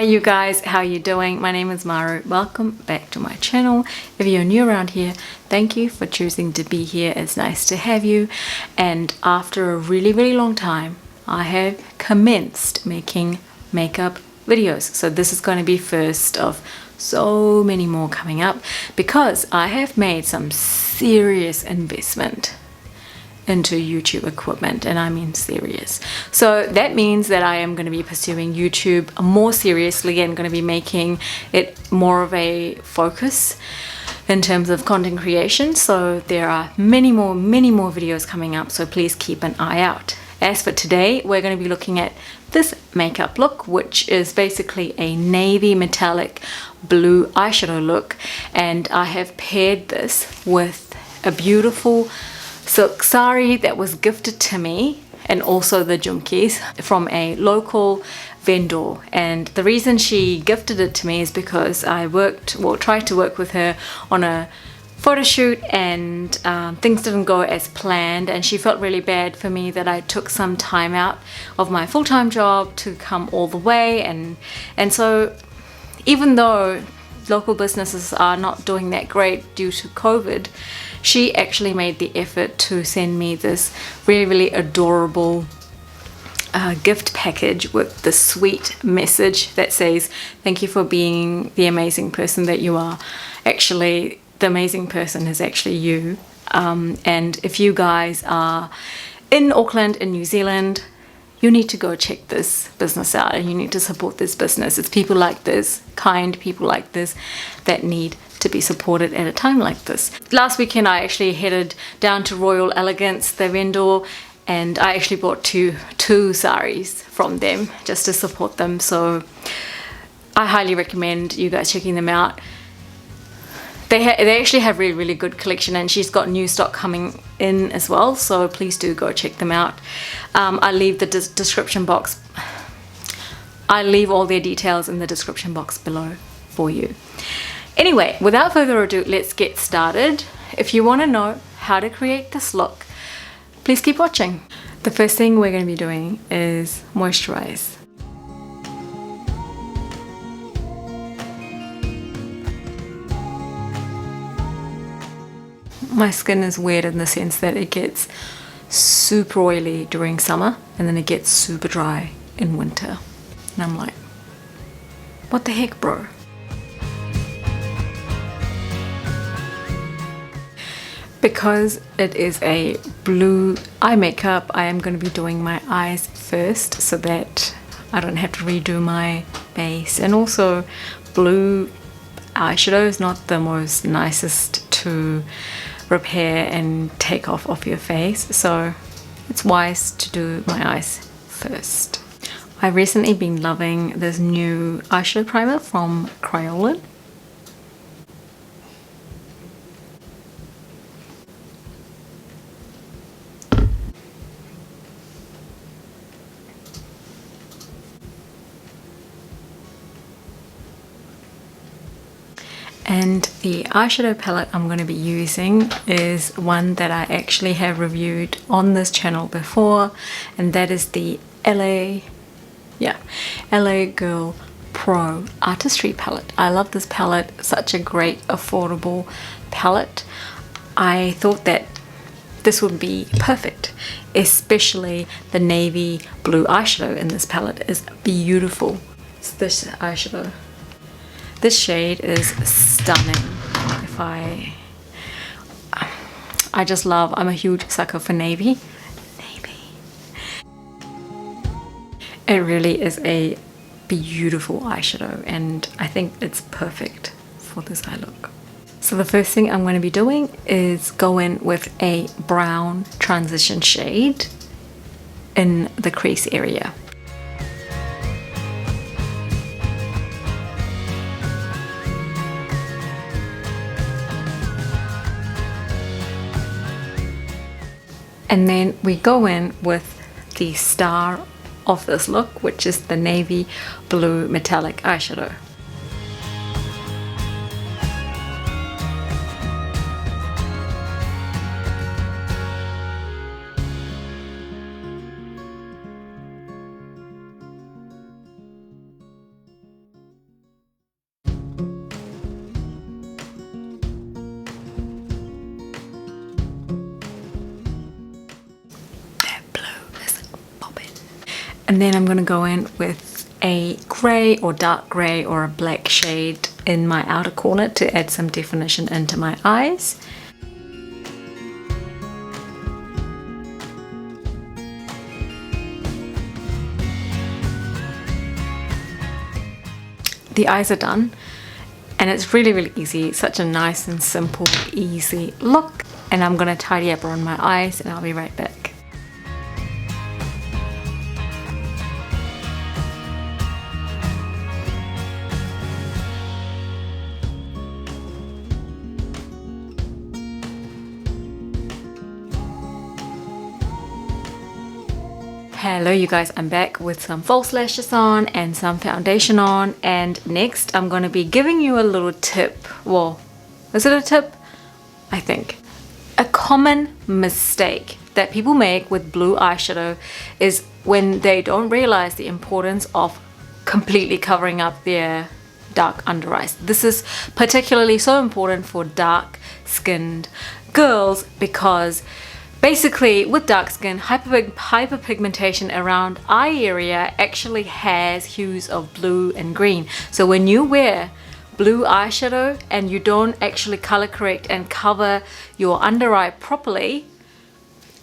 you guys, how you doing? My name is Maaru. Welcome back to my channel. If you're new around here, thank you for choosing to be here. It's nice to have you. And after a really long time, I have commenced making makeup videos. So this is going to be first of so many more coming up because I have made some serious investment into YouTube equipment, and I mean serious. So that means that I am going to be pursuing YouTube more seriously and going to be making it more of a focus in terms of content creation. So there are many more videos coming up, so please keep an eye out. As for today, we're going to be looking at this makeup look, which is basically a navy metallic blue eyeshadow look, and I have paired this with a beautiful silk sari that was gifted to me, and also the jumkis from a local vendor. And the reason she gifted it to me is because I tried to work with her on a photo shoot, and things didn't go as planned, and she felt really bad for me that I took some time out of my full-time job to come all the way. And so even though local businesses are not doing that great due to COVID, she actually made the effort to send me this really adorable gift package with the sweet message that says, thank you for being the amazing person that you are. Actually, the amazing person is actually you. And if you guys are in Auckland, in New Zealand, you need to go check this business out, and you need to support this business. It's people like this, kind people like this, that need to be supported at a time like this. Last weekend I actually headed down to Royal Elegance, the vendor, and I actually bought two saris from them just to support them. So I highly recommend you guys checking them out. They actually have really good collection, and she's got new stock coming in as well, so please do go check them out. I leave the description box. I leave all their details in the description box below for you. Anyway, without further ado, let's get started. If you want to know how to create this look, please keep watching. The first thing we're going to be doing is moisturize. My skin is weird in the sense that it gets super oily during summer, and then it gets super dry in winter. And I'm like, what the heck, bro? Because it is a blue eye makeup, I am going to be doing my eyes first so that I don't have to redo my base. And also, blue eyeshadow is not the most nicest to repair and take off your face, so it's wise to do my eyes first. I've recently been loving this new eyeshadow primer from Crayola. And the eyeshadow palette I'm going to be using is one that I actually have reviewed on this channel before, and that is the LA Girl Pro Artistry palette. I love this palette, such a great affordable palette. I thought that this would be perfect, especially the navy blue eyeshadow in this palette is beautiful. It's this eyeshadow. This shade is stunning. I just love, I'm a huge sucker for navy. It really is a beautiful eyeshadow, and I think it's perfect for this eye look. So the first thing I'm going to be doing is go in with a brown transition shade in the crease area. And then we go in with the star of this look, which is the navy blue metallic eyeshadow. And then I'm going to go in with a grey or dark grey or a black shade in my outer corner to add some definition into my eyes. The eyes are done, and it's really, really easy. Such a nice and simple, easy look. And I'm going to tidy up around my eyes, and I'll be right back. Hello you guys, I'm back with some false lashes on and some foundation on, and next I'm going to be giving you a little tip. Well, is it a tip? I think. A common mistake that people make with blue eyeshadow is when they don't realize the importance of completely covering up their dark under eyes. This is particularly so important for dark skinned girls because basically, with dark skin, hyperpigmentation around eye area actually has hues of blue and green. So when you wear blue eyeshadow and you don't actually color correct and cover your under eye properly,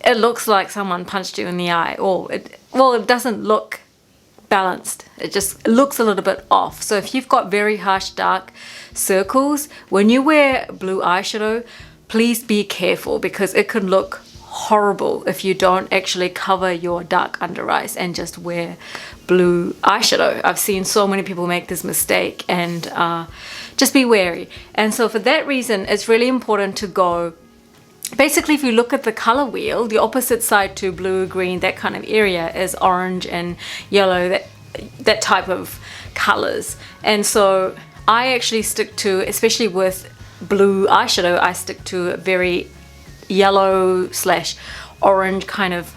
it looks like someone punched you in the eye, or it doesn't look balanced. It looks a little bit off. So if you've got very harsh dark circles, when you wear blue eyeshadow, please be careful because it could look horrible if you don't actually cover your dark under eyes and just wear blue eyeshadow. I've seen so many people make this mistake, and just be wary. And so for that reason, it's really important to go, basically if you look at the color wheel, the opposite side to blue, green, that kind of area is orange and yellow, that type of colors. And so I actually stick to, especially with blue eyeshadow, I stick to a very yellow / orange kind of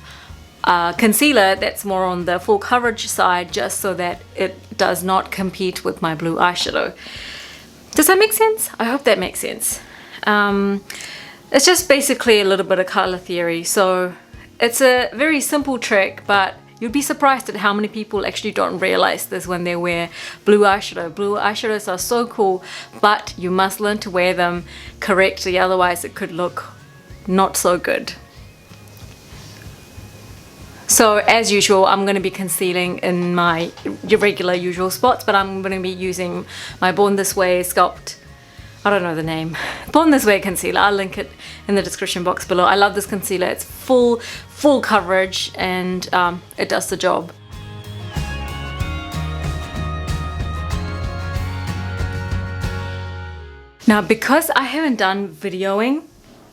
concealer that's more on the full coverage side, just so that it does not compete with my blue eyeshadow. Does that make sense? I hope that makes sense. It's just basically a little bit of color theory. So it's a very simple trick, but you'd be surprised at how many people actually don't realize this when they wear blue eyeshadow. Blue eyeshadows are so cool, but you must learn to wear them correctly, otherwise it could look not so good. So as usual, I'm going to be concealing in my regular usual spots, but I'm going to be using my Born This Way I don't know the name, Born This Way concealer. I'll link it in the description box below. I love this concealer. It's full coverage, and it does the job. Now, because I haven't done videoing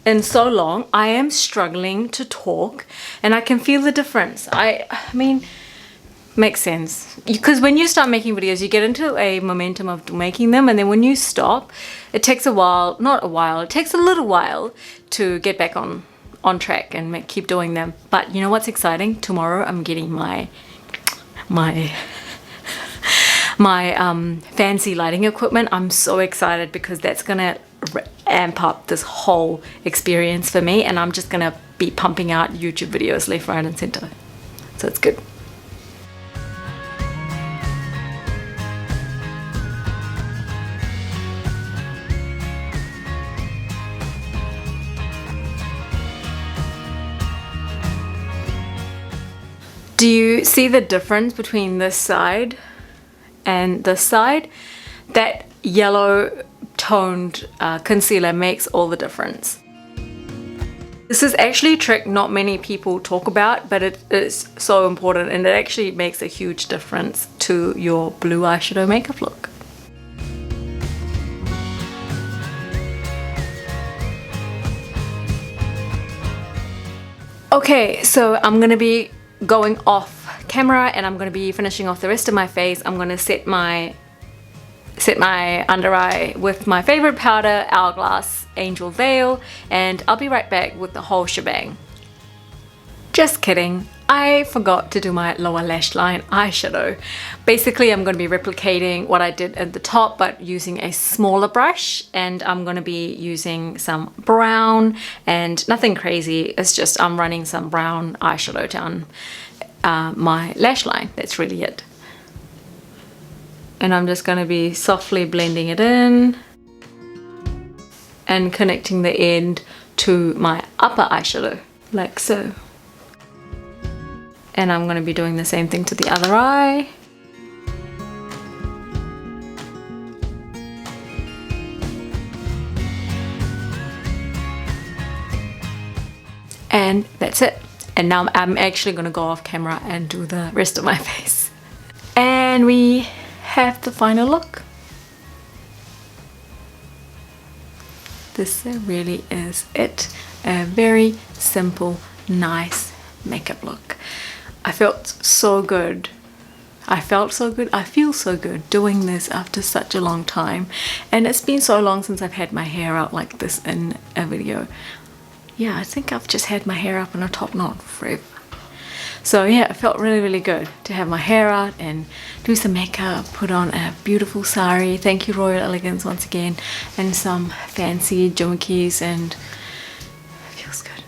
in so long, I am struggling to talk, and I can feel the difference. I mean, makes sense, because when you start making videos, you get into a momentum of making them, and then when you stop, it takes a while, it takes a little while to get back on track and keep doing them. But you know what's exciting? Tomorrow I'm getting my fancy lighting equipment. I'm so excited because that's gonna amp up this whole experience for me, and I'm just gonna be pumping out YouTube videos left, right and center, so it's good. Do you see the difference between this side and this side? That yellow toned concealer makes all the difference. This is actually a trick not many people talk about, but it is so important, and it actually makes a huge difference to your blue eyeshadow makeup look. Okay, so I'm gonna be going off camera, and I'm going to be finishing off the rest of my face. I'm going to set my under eye with my favorite powder, Hourglass Angel Veil, and I'll be right back with the whole shebang. Just kidding, I forgot to do my lower lash line eyeshadow. Basically, I'm going to be replicating what I did at the top, but using a smaller brush, and I'm going to be using some brown, and nothing crazy. It's just I'm running some brown eyeshadow down my lash line. That's really it. And I'm just going to be softly blending it in and connecting the end to my upper eyeshadow, like so. And I'm going to be doing the same thing to the other eye. And that's it. And now I'm actually going to go off camera and do the rest of my face. And we have the final look. This really is it. A very simple, nice makeup look. I felt so good. I felt so good. I feel so good doing this after such a long time. And it's been so long since I've had my hair out like this in a video. Yeah, I think I've just had my hair up in a top knot forever. So yeah, it felt really, really good to have my hair out and do some makeup, put on a beautiful sari. Thank you Royal Elegance once again, and some fancy jumikis, and it feels good.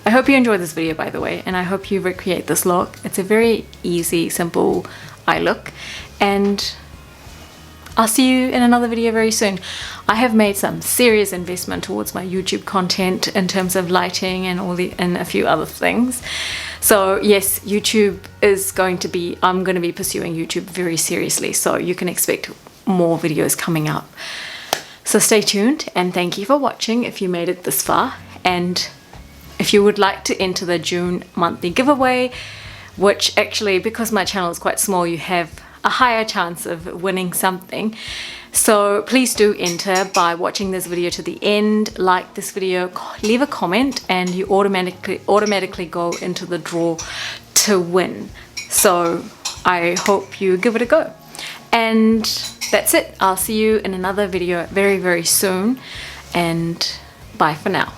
I hope you enjoyed this video, by the way, and I hope you recreate this look. It's a very easy, simple eye look, and I'll see you in another video very soon. I have made some serious investment towards my YouTube content in terms of lighting and and a few other things. So yes, YouTube is going to be, I'm going to be pursuing YouTube very seriously, so you can expect more videos coming up. So stay tuned, and thank you for watching if you made it this far. And if you would like to enter the June monthly giveaway, which actually, because my channel is quite small, you have a higher chance of winning something. So please do enter by watching this video to the end, like this video, leave a comment, and you automatically go into the draw to win. So I hope you give it a go. And that's it. I'll see you in another video very, very soon, and bye for now.